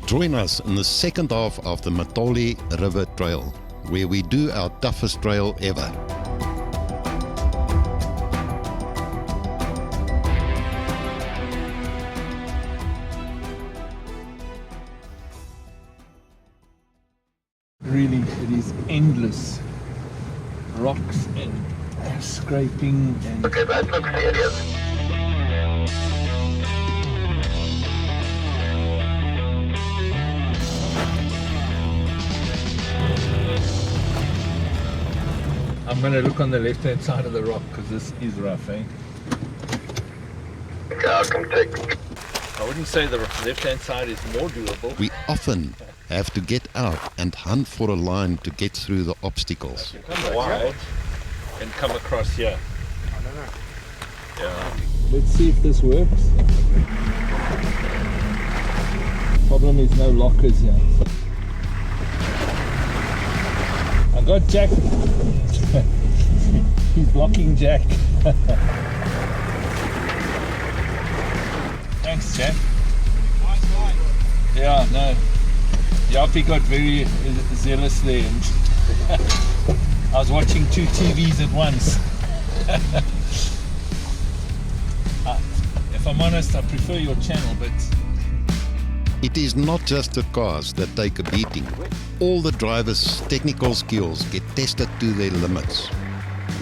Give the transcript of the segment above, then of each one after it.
Join us in the second half of the Mathole River Trail, where we do our toughest trail ever. Really, it is endless rocks and scraping and... Okay, that looks serious. I'm going to look on the left-hand side of the rock because this is rough, eh? Okay, I'll come take. I wouldn't say the left-hand side is more doable. We often have to get out and hunt for a line to get through the obstacles. You come wide and come across here. I don't know. Yeah. Let's see if this works. Problem is no lockers here. I got Jack. He's blocking Jack. Thanks, Jack. Yeah, no. Yapi got very zealous there. And I was watching two TVs at once. If I'm honest, I prefer your channel, but... It is not just the cars that take a beating. All the drivers' technical skills get tested to their limits.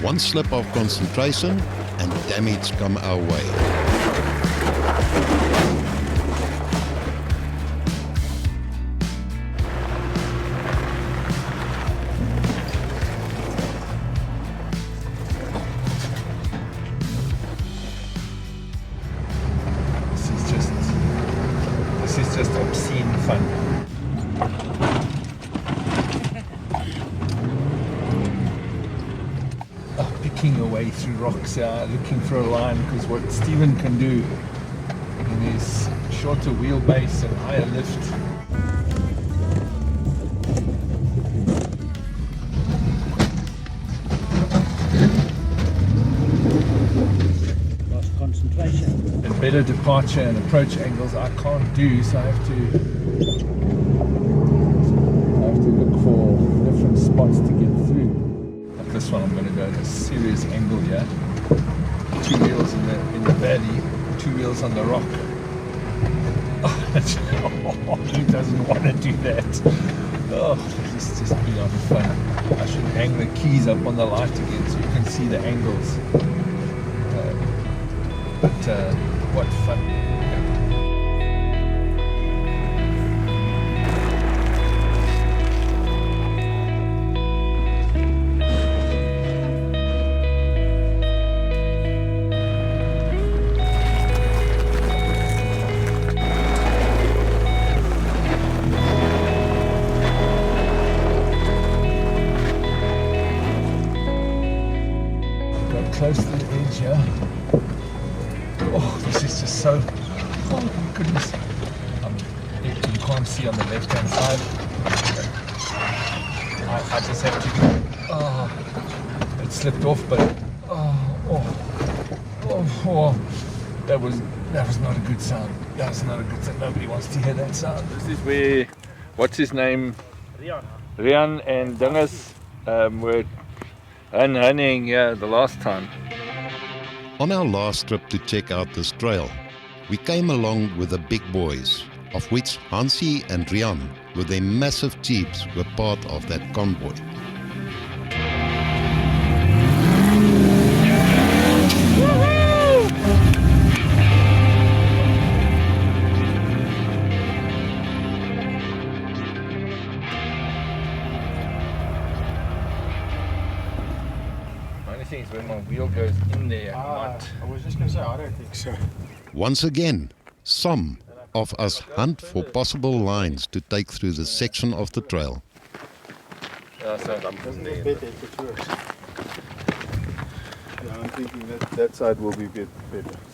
One slip of concentration and damage come our way. This is just obscene fun. Picking your way through rocks, looking for a line, because what Stephen can do in his shorter wheelbase and higher lift. Lost concentration. And better departure and approach angles I can't do, so I have to look for different spots to get through. Like this one, I'm going to go at a serious angle here. Two wheels in the valley, two wheels on the rock. Who doesn't want to do that? Oh, this is just beyond fun. I should hang the keys up on the light again so you can see the angles. But what fun. Close to the edge here. Oh, this is just so... Oh my goodness. You can't see on the left hand side. I just have to... Oh, it slipped off, but... That was not a good sound. That was not a good sound. Nobody wants to hear that sound. This is where... What's his name? Rian and Dinges were hunting the last time. On our last trip to check out this trail, we came along with the big boys, of which Hansi and Rian, with their massive jeeps, were part of that convoy. Is when my wheel goes in there. I was just going to say, I don't think so. Once again, some of us hunt for possible lines to take through the section of the trail. So Doesn't it better if it works? Yeah, I'm thinking that side will be better.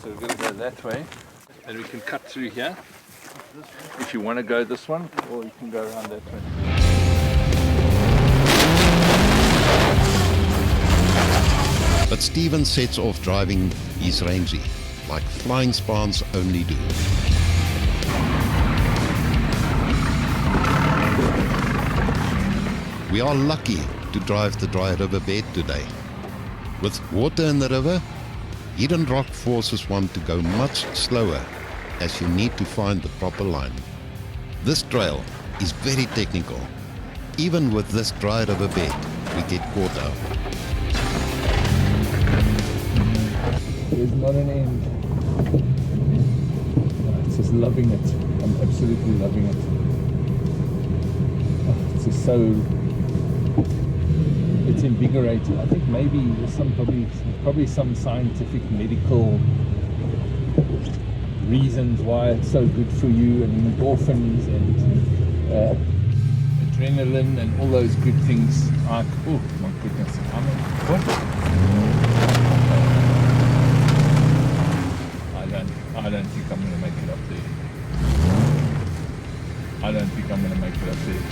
So we're going to go that way, and we can cut through here if you want to go this one, or you can go around that way. But Stephen sets off driving his rangy, like flying Spaans only do. We are lucky to drive the dry riverbed today. With water in the river, hidden rock forces one to go much slower as you need to find the proper line. This trail is very technical. Even with this dry riverbed, we get caught out. There's not an end. I'm just loving it. I'm absolutely loving it. Oh, it's just so... It's invigorating. I think maybe there's probably some scientific, medical reasons why it's so good for you, and endorphins and adrenaline and all those good things. Oh my goodness! What? I don't think I'm going to make it up there. I don't think I'm going to make it up there.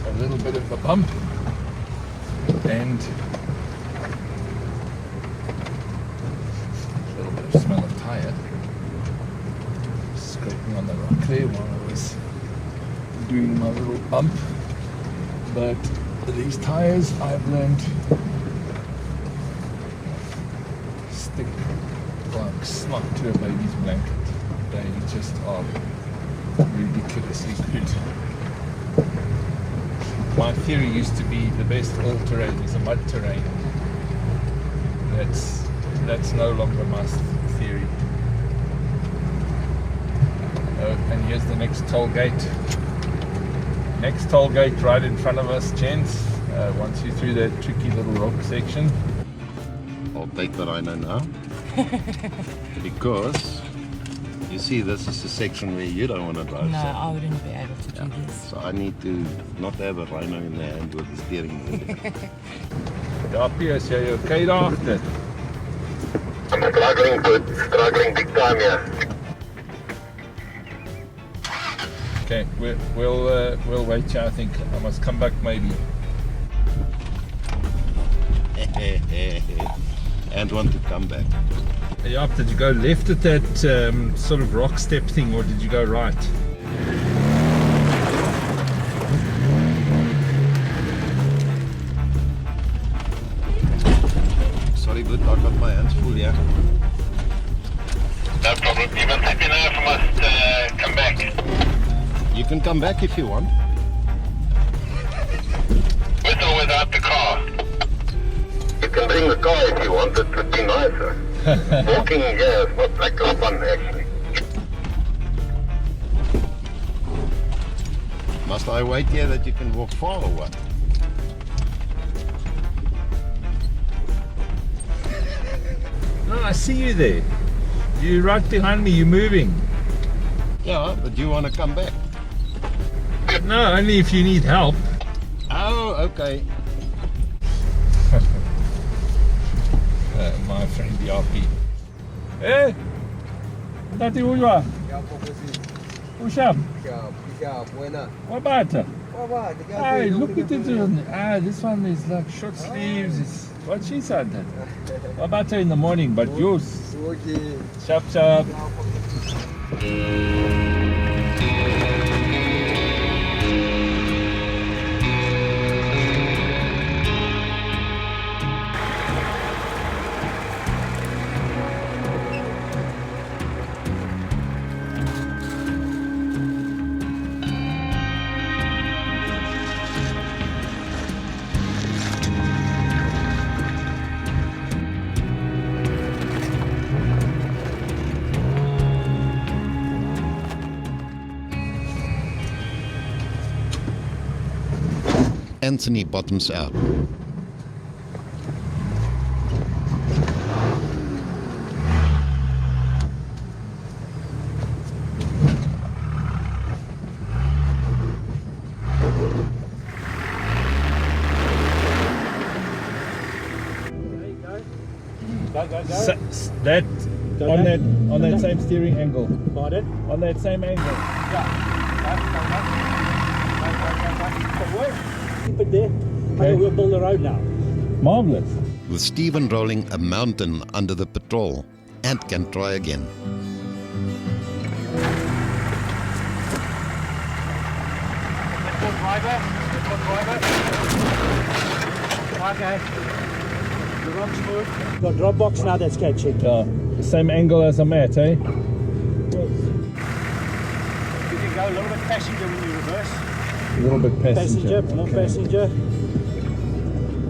A little bit of a bump and a little bit of smell of tyre. Scraping on the rock there while I was doing my little bump. But these tyres, I've learned, stick like snot to a baby's blanket. They just are ridiculously good. My theory used to be the best all-terrain is a mud terrain. That's no longer my theory. And here's the next toll gate. Next toll gate right in front of us, gents. Once you're through that tricky little rock section. I'll take the rhino now. Because you see, this is the section where you don't want to drive. No, so. I wouldn't be able to do this. So I need to not have a rhino in the hand with the steering wheel. Ja, Piers, jy okay daar agter? I'm struggling big time here. Okay, we'll wait here. I think I must come back maybe. And want to come back. Yeah, did you go left at that sort of rock step thing, or did you go right? Sorry, but I got my hands full, yeah. No problem. You must let me know if I must come back. You can come back if you want. With or without the car? You can bring the car if you want. It would be nicer. Walking here is not like a fun, actually. Must I wait here that you can walk far or what? No, I see you there. You're right behind me. You're moving. Yeah, but you want to come back? No, only if you need help. Oh, okay. My friend Yapi. Hey, Tati, hoe je? Hoe sham? What about it? Hey, look at it. This one is like short sleeves. It's what she said. That. What about her in the morning? But yours. Chop chop. Anthony bottoms out. That on that same steering angle. Pardon? On that same angle. Yeah. That's keep it there. Okay. We'll build a road now. Marvelous. With Stephen rolling a mountain under the Patrol, Ant can try again. Okay. The rock's moved. Got drop box now that's catching. Yeah. The same angle as I'm at, eh? Yes. You can go a little bit passenger when you reverse. A little bit passenger. More Okay. passenger.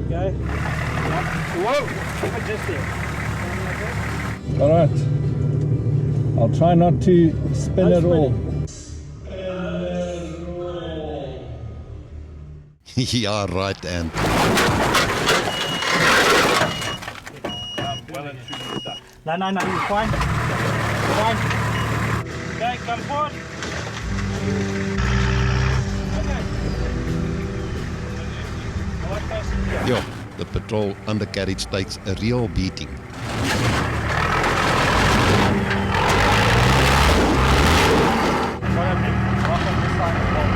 Okay. Whoa! Keep it just there. All right. I'll try not to spin it all. Yeah, right, Ant. No, you're fine. Fine. Okay, come forward. Okay. More passenger. Yo, the Patrol undercarriage takes a real beating. Follow me. Walk on this side of the wall.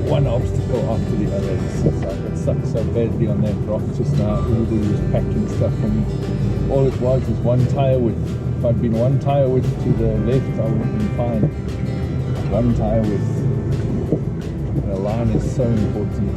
One obstacle after the other. I got stuck so badly on that rock just now. Everybody was packing stuff for me. All it was one tire width. If I'd been one tire width to the left, I would have been fine. One tire width. And a line is so important.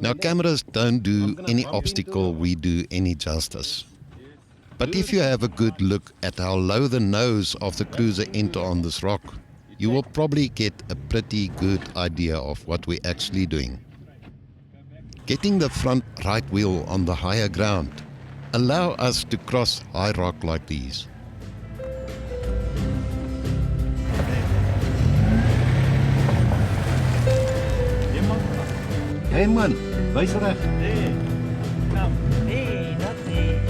Now, cameras don't do any obstacle we do any justice. But if you have a good look at how low the nose of the cruiser enter on this rock, you will probably get a pretty good idea of what we're actually doing. Getting the front right wheel on the higher ground allow us to cross high rock like these. Hey man, wys reg. Come. Hey, not there.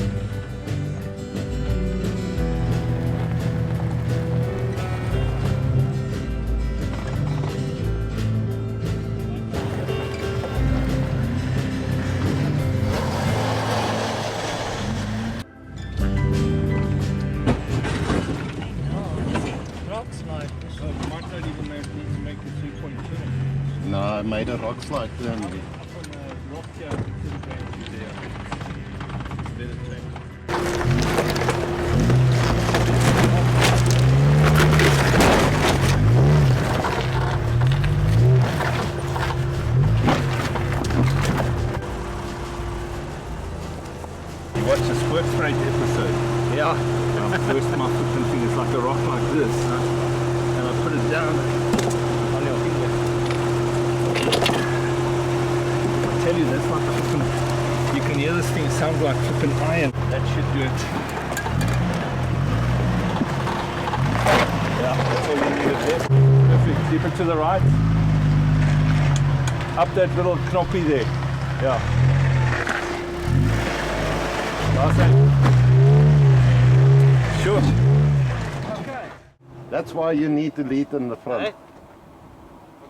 No, I made a rock slide then. You watch the Squirt Straight episode. Yeah. First my flipping thing is like a rock like this. And I put it down on your finger. I tell you, that's like flipping. You can hear this thing sound like flipping iron. That should do it. Yeah, that's all you need it there. Perfect. Keep it to the right. Up that little knoppy there. Yeah. Sure. Okay. That's why you need to lead in the front.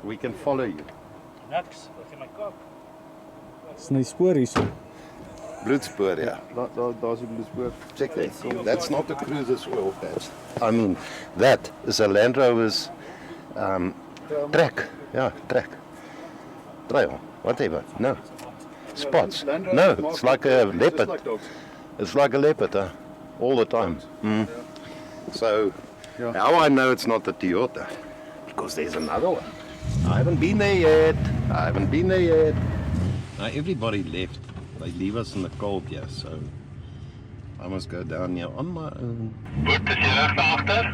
We can follow you. Niks. Wat in my kop. Dis nie spoor hierso. Bloedspoor, ja. Daar's 'n bloedspoor. Check that. That's not a cruiser's oil patch. I mean, that is a Land Rover's track. Yeah, track. Trail, whatever. No. Spots. No, it's like a leopard. It's like a leopard, huh? All the time. Mm. So, how I know it's not the Toyota? Because there's another one. I haven't been there yet. Now, everybody left. They leave us in the cold here, so I must go down here on my own. Goed, is jy reg agter?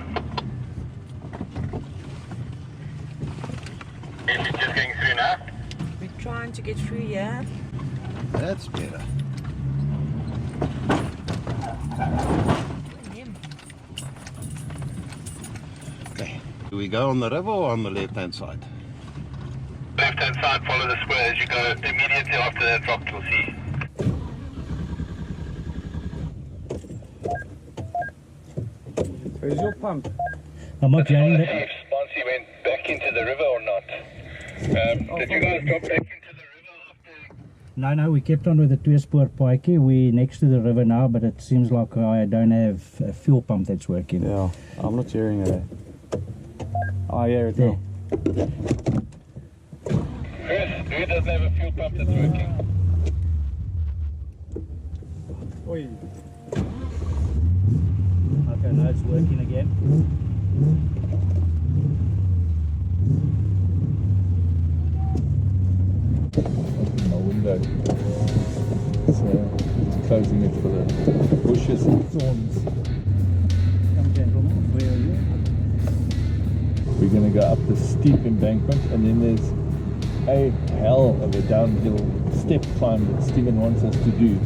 Is it just getting through now? We're trying to get through here. That's better. Do we go on the river or on the left-hand side? Left-hand side, follow the square as you go. Immediately after that drop, you'll see. Where's your pump? I'm not hearing that. Spaans went back into the river or not? Did you guys drop back into the river after? No, we kept on with the two-spoor paadjie. We're next to the river now, but it seems like I don't have a fuel pump that's working. Yeah, I'm not hearing it. I hear it now. Chris, who doesn't have a fuel pump that's working? Oi. Okay, now it's working again. Open my window. So closing it for the bushes and thorns. Come, gentlemen, where are you? We're going to go up the steep embankment, and then there's a hell of a downhill step climb that Stephen wants us to do.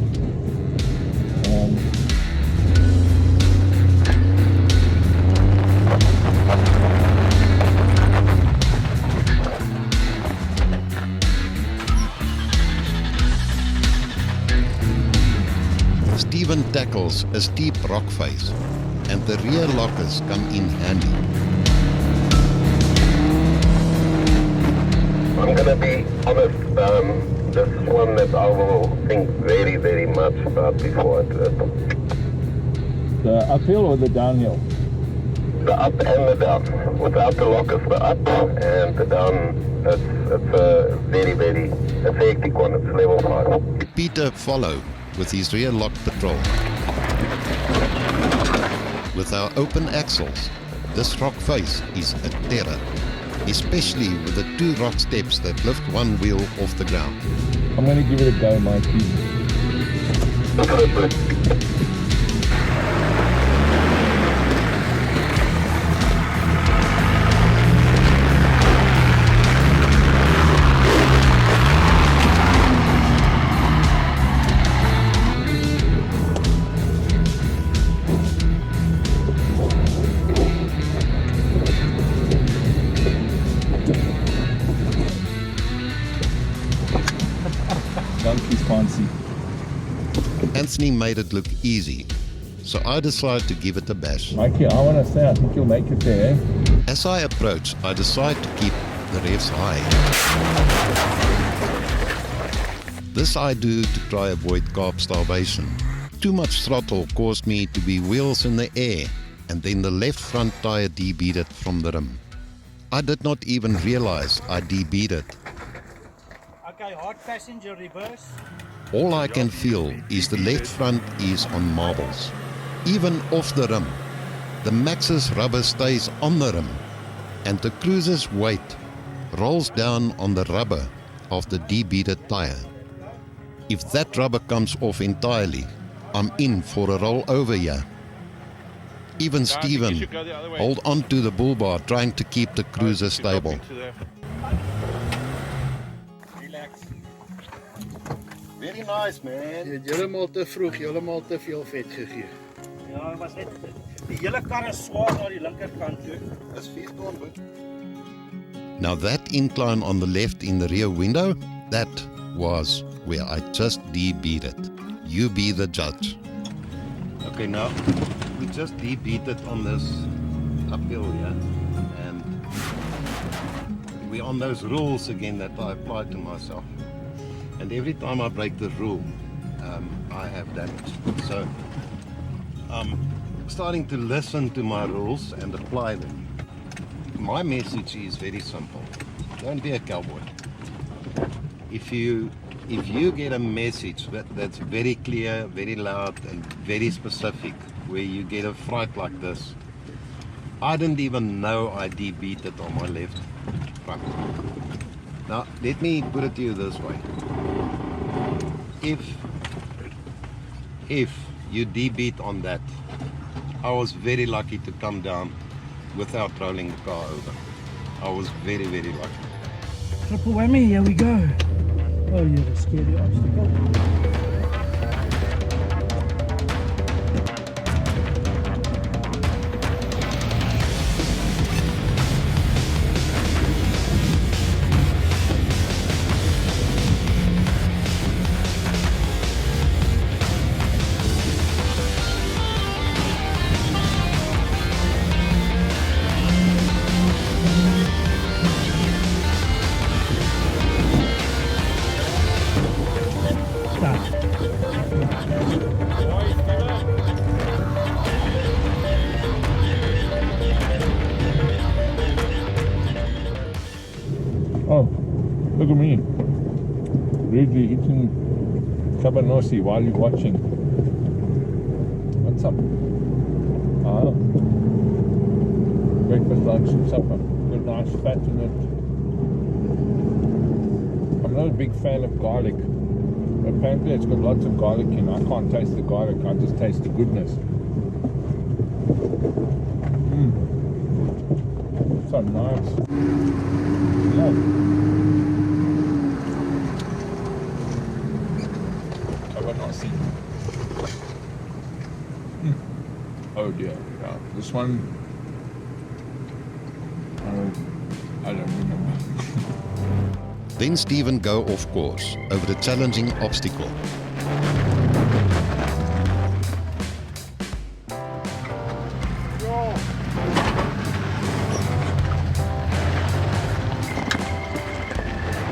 Stephen tackles a steep rock face, and the rear lockers come in handy. I'm going to be honest, this is one that I will think very, very much about before I do it. The uphill or the downhill? The up and the down. Without the lockers, the up and the down, it's a very, very hectic one. It's level 5. Peter follow with his rear lock patrol. With our open axles, this rock face is a terror, especially with the 2 rock steps that lift one wheel off the ground. I'm going to give it a go, Mikey. Donkey's fancy. Anthony made it look easy, so I decided to give it a bash. Mikey, I want to say I think you'll make it there, eh? As I approach, I decide to keep the revs high. This I do to try avoid carb starvation. Too much throttle caused me to be wheels in the air, and then the left front tire de-beaded from the rim. I did not even realize I de-beaded. Okay, hard passenger reverse. All I can feel is the left front is on marbles. Even off the rim, the Max's rubber stays on the rim, and the cruiser's weight rolls down on the rubber of the de-beaded tire. If that rubber comes off entirely, I'm in for a rollover here. Even Stephen hold on to the bull bar trying to keep the cruiser stable. Relax. Very nice, man. Jy het helemaal te vroeg, helemaal te veel vet gegee. Ja, was net die hele kar is swaar na die linkerkant toe. That's 4 ton, but... Now that incline on the left in the rear window, that was where I just de-beaded. You be the judge. Okay, now we just de-beaded on this uphill here, and we're on those rules again that I applied to myself. And every time I break the rule, I have damage. So I'm starting to listen to my rules and apply them. My message is very simple. Don't be a cowboy. If you get a message that's very clear, very loud, and very specific, where you get a fright like this, I didn't even know I de-beaded on my left front. Now, let me put it to you this way. If you de-bead on that, I was very lucky to come down without rolling the car over. I was very, very lucky. Triple whammy, here we go. Oh, you're a scary obstacle. quickly hitting Cabanossi while you're watching. What's up? Ah. Breakfast, lunch, and supper. Good, nice fat in it. I'm not a big fan of garlic. Apparently it's got lots of garlic in. I can't taste the garlic, I just taste the goodness. So nice. Yeah. Cabanossi. Oh dear, yeah. This one, I don't remember. Then Stephen go off course over the challenging obstacle.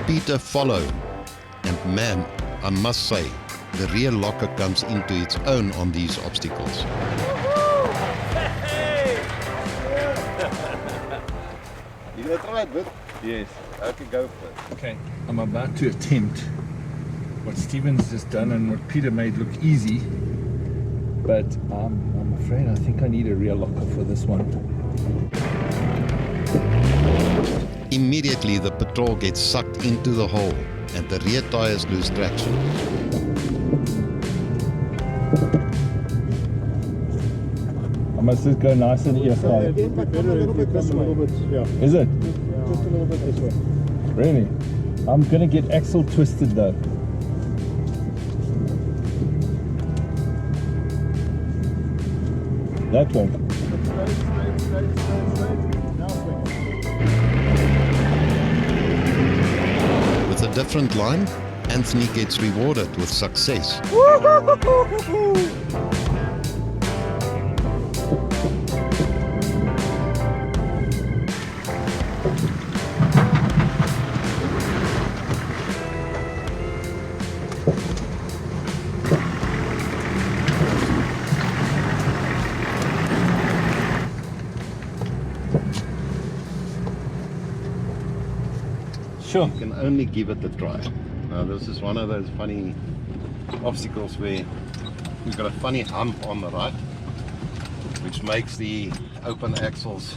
Peter follow, and man, I must say, the rear locker comes into its own on these obstacles. You gonna try it, bud? Yes. Okay, go for it. Okay, I'm about to attempt what Stephen's just done and what Peter made look easy, but I'm afraid I think I need a rear locker for this one. Immediately the Patrol gets sucked into the hole and the rear tires lose traction. I must just go nice and ear side. Is it? Just a little bit this way. Really? I'm gonna get axle twisted though. That way. Straight. Now swing it. With a different line, Anthony gets rewarded with success. Sure. You can only give it a try. Now this is one of those funny obstacles where we've got a funny hump on the right, which makes the open axles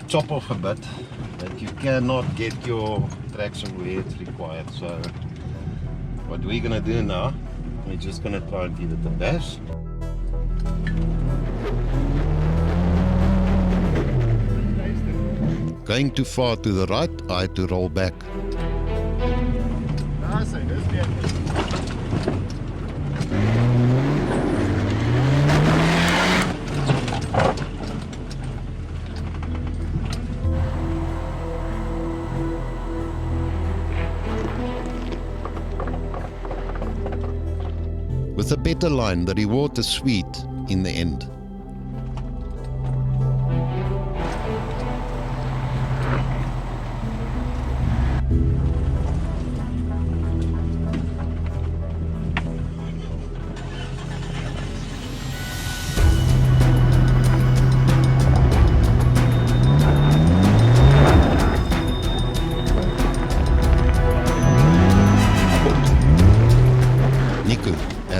chop off a bit, that you cannot get your traction where it's required. So what we're gonna do now, we're just gonna try and give it a bash. Going too far to the right, I had to roll back. With a better line, the reward is sweet in the end.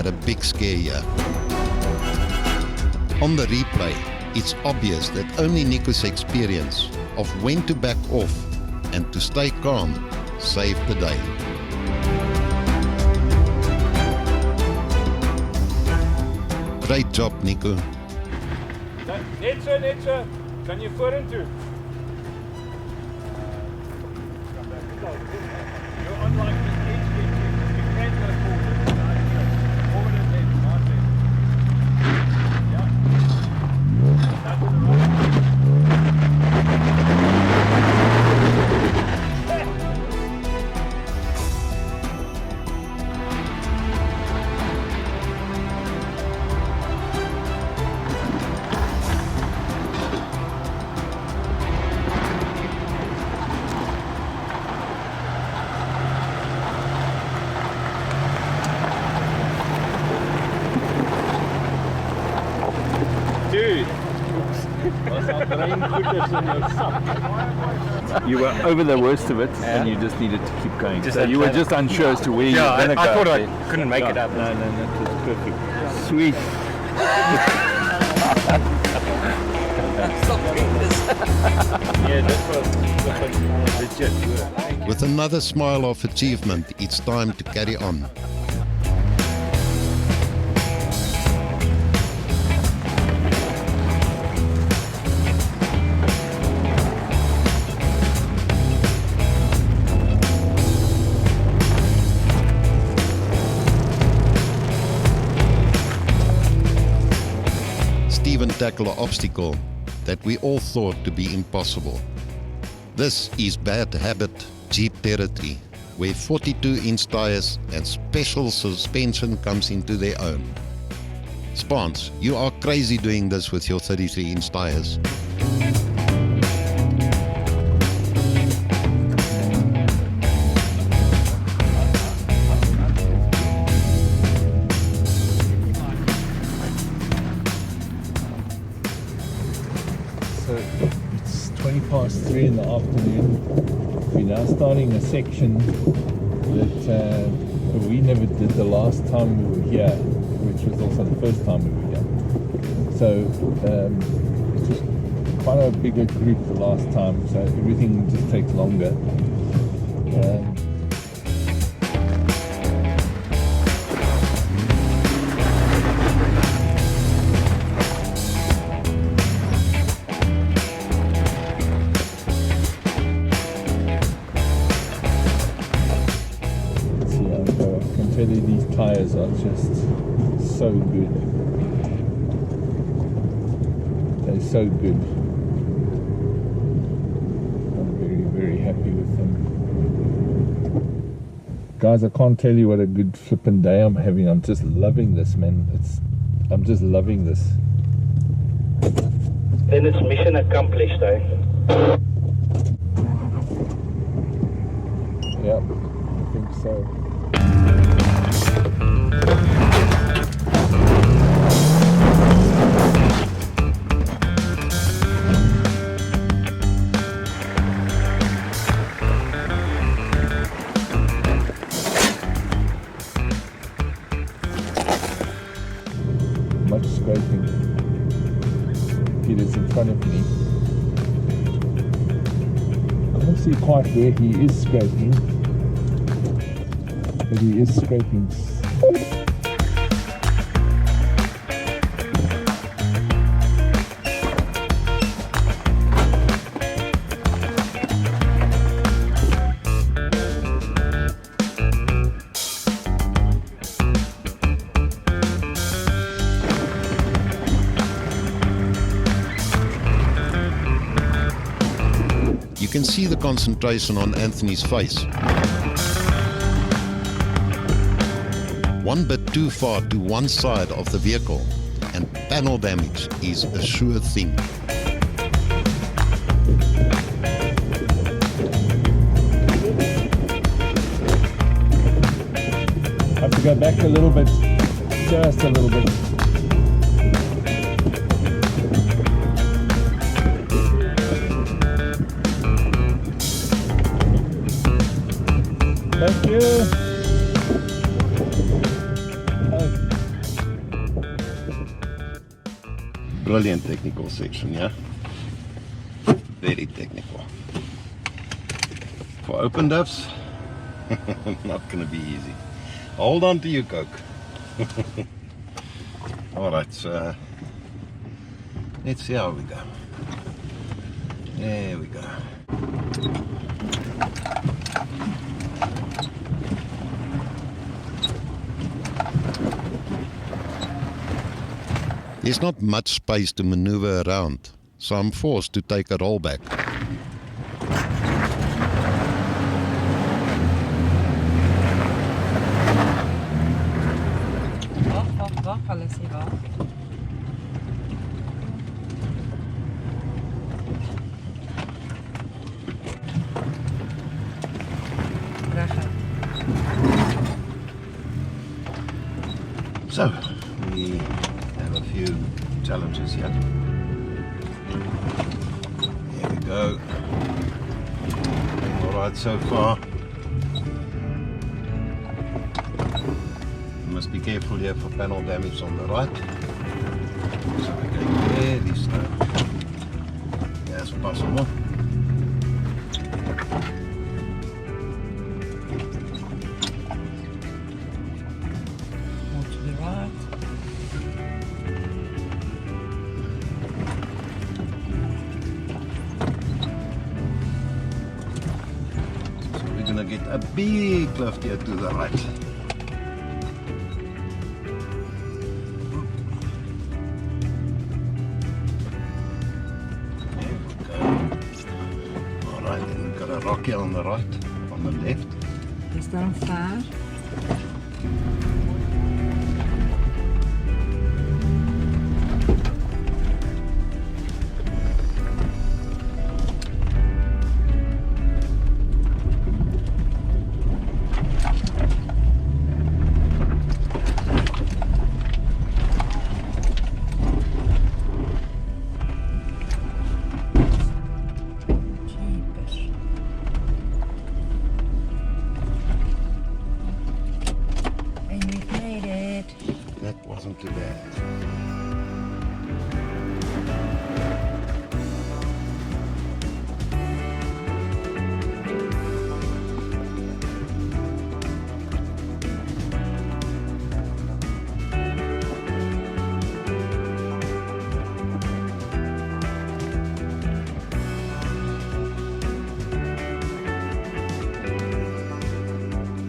A big scare here. On the replay, it's obvious that only Nico's experience of when to back off and to stay calm saved the day. Great job, Nico. Net so. Kan jy vorentoe? You're unlike the stage you can't go forward. Forward and left, not left. Yeah. Start to the right. You were over the worst of it, and you just needed to keep going. So you were just unsure as to where you were going to go. I thought I couldn't make it up. No, that was perfect. Sweet. Yeah, that was legit. With another smile of achievement, it's time to carry on. Stephen tackled an obstacle that we all thought to be impossible. This is bad habit Jeep territory, where 42-inch tires and special suspension comes into their own. Spaans, you are crazy doing this with your 33-inch tires. So it's 3:20 in the afternoon. We're now starting a section that we never did the last time we were here, which was also the first time we were here. So it was quite a bigger group the last time, so everything just takes longer. These tires are just so good. They're so good. I'm very, very happy with them. Guys, I can't tell you what a good flippin' day I'm having. I'm just loving this, man. I'm just loving this. Then it's mission accomplished, eh? Yep, I think so. Much scraping. It is in front of me. I can't see quite where he is scraping, but he is scraping. You can see the concentration on Anthony's face. One bit too far to one side of the vehicle, and panel damage is a sure thing. I have to go back a little bit, just a little bit. Thank you. Brilliant technical section, yeah? Very technical. For open duffs, not gonna be easy. Hold on to your Coke. Alright, so let's see how we go. There we go. There's not much space to maneuver around, so I'm forced to take a rollback. Wacht, alles hier raus. So, we have a few challenges here. Here we go. Alright so far. You must be careful here for panel damage on the right. So we're going very slow as possible. More to the right. So we're going to get a big cleft here to the right. Rocky on the right, on the left. Is daar een vaar? Wasn't too bad.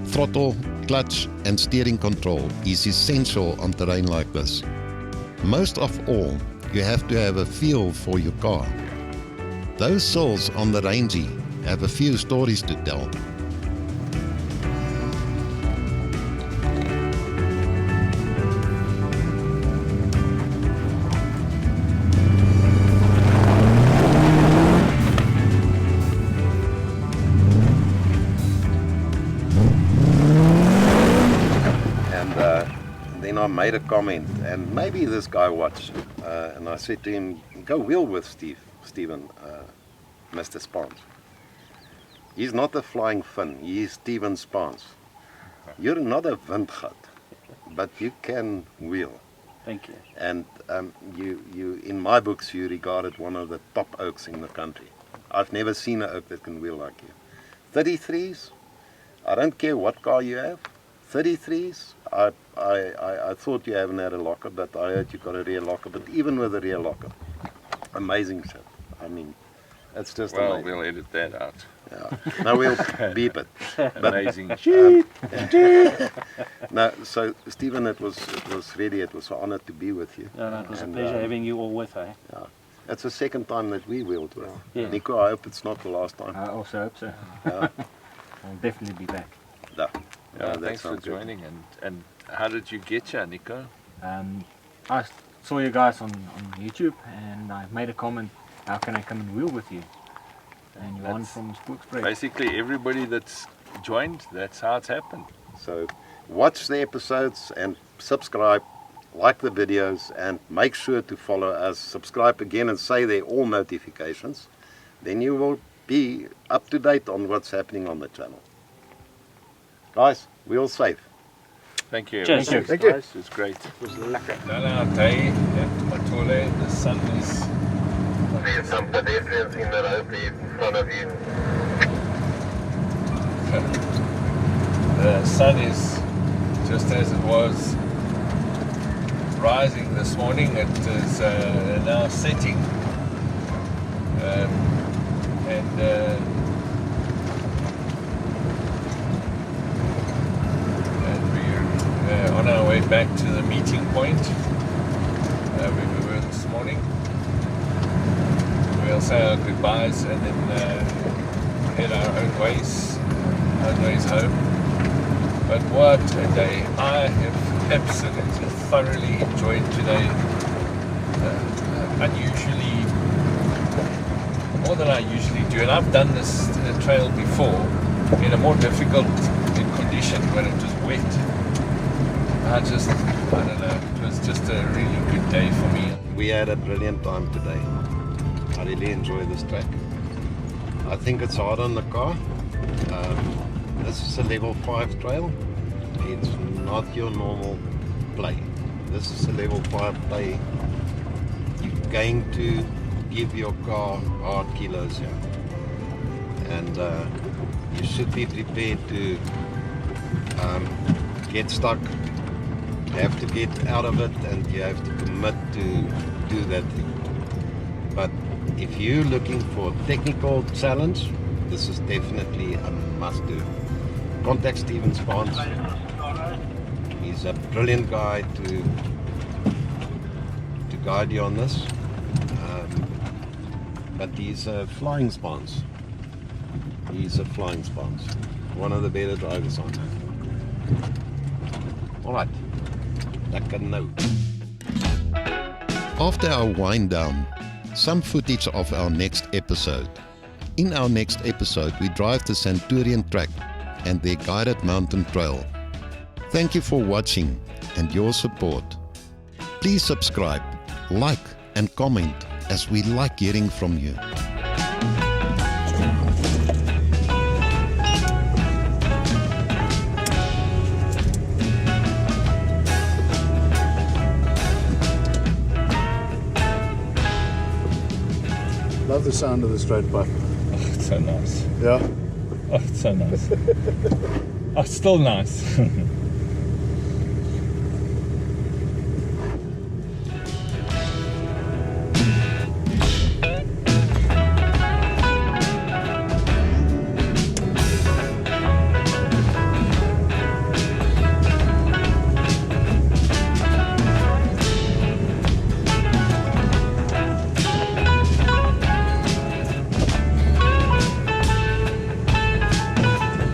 Throttle, clutch and steering control is essential on terrain like this. Most of all, you have to have a feel for your car. Those souls on the Rangy have a few stories to tell. I made a comment, and maybe this guy watched, and I said to him, go wheel with Stephen, Mr. Spaans. He's not a flying fin, he's Stephen Spaans. You're not a windgat, but you can wheel. Thank you. And you, in my books, you regarded one of the top oaks in the country. I've never seen an oak that can wheel like you. 33s, I don't care what car you have, 33s, I thought you haven't had a locker, but I heard you got a rear locker. But even with a rear locker, amazing shit. I mean, it's just amazing. We'll edit that out. Yeah. No, we'll beep it. But, amazing. No, so Stephen, it was an honor to be with you. No, it was a pleasure having you all with, eh? Yeah. It's the second time that we wheeled with. Yeah. Nico, I hope it's not the last time. I also hope so. Yeah. I'll definitely be back. Yeah. Yeah, thanks for joining. And how did you get here, Nico? I saw you guys on YouTube, and I made a comment, how can I come and wheel with you? And you won from Spookspread. Basically, everybody that's joined, that's how it's happened. So watch the episodes and subscribe, like the videos, and make sure to follow us. Subscribe again and say they're all notifications. Then you will be up to date on what's happening on the channel. Guys, we're all safe. Thank you. Cheers. Thank you. It was great. It was lekker. Our day at Mathole, the sun is... There's some pedestrians in the road there in front of you. The sun is just as it was rising this morning. It is now setting. On our way back to the meeting point where we were this morning. We'll say our goodbyes and then head our own ways home. But what a day! I have absolutely thoroughly enjoyed today. Unusually, more than I usually do, and I've done this trail before in a more difficult condition when it was wet. I don't know, it was just a really good day for me. We had a brilliant time today. I really enjoy this track. I think it's hard on the car. This is a level 5 trail. It's not your normal play. This is a level 5 play. You're going to give your car hard kilos here. And you should be prepared to get stuck. You have to get out of it and you have to commit to do that thing. But if you're looking for a technical challenge, this is definitely a must-do. Contact Stephen Spaans. He's a brilliant guy to guide you on this. But he's a flying Spaans. He's a flying Spaans. One of the better drivers on there. Alright, lekker nou. After our wind down, some footage of our next episode. In our next episode, we drive the Centurion track and their guided mountain trail. Thank you for watching and your support. Please subscribe, like and comment, as we like hearing from you. Love the sound of the straight pipe. Oh, it's so nice. Yeah. Oh, it's so nice. Oh, it's still nice.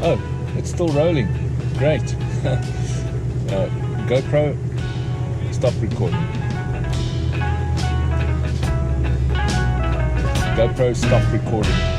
Oh, it's still rolling. Great. GoPro, stop recording. GoPro, stop recording.